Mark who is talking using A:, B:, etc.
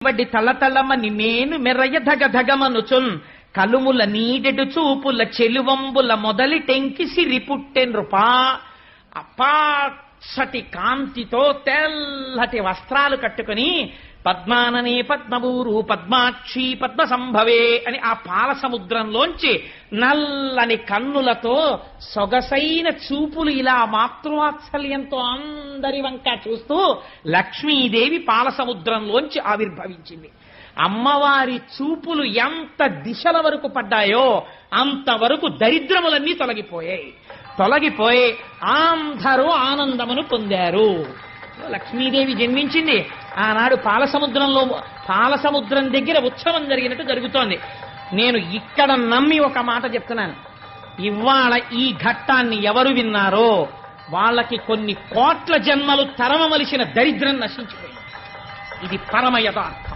A: వడ్డి తల్లతల్లమని నేను మెర్రయ్య ధగధగమనుచున్ కలుముల నీడెడు చూపుల చెలువంబుల మొదలి టెంకి సిరి పుట్టెన్రుపా. అపాసటి కాంతితో తెల్లటి వస్త్రాలు కట్టుకుని పద్మాననే పద్మవూరు పద్మాక్షి పద్మ సంభవే అని ఆ పాల సముద్రంలోంచి నల్లని కన్నులతో సొగసైన చూపులు ఇలా మాతృవాత్సల్యంతో అందరి వంక చూస్తూ లక్ష్మీదేవి పాల సముద్రంలోంచి ఆవిర్భవించింది. అమ్మవారి చూపులు ఎంత దిశల వరకు పడ్డాయో అంతవరకు దరిద్రములన్నీ తొలగిపోయి అందరూ ఆనందమును పొందారు. లక్ష్మీదేవి జన్మించింది. ఆనాడు పాలసముద్రం దగ్గర ఉత్సవం జరిగినట్టు జరుగుతోంది. నేను ఇక్కడ నమ్మి ఒక మాట చెప్తున్నాను. ఇవాళ ఈ ఘట్టాన్ని ఎవరు విన్నారో వాళ్ళకి కొన్ని కోట్ల జన్మలు తరమవలసిన దరిద్రం నశించిపోయింది. ఇది పరమ యథార్థం.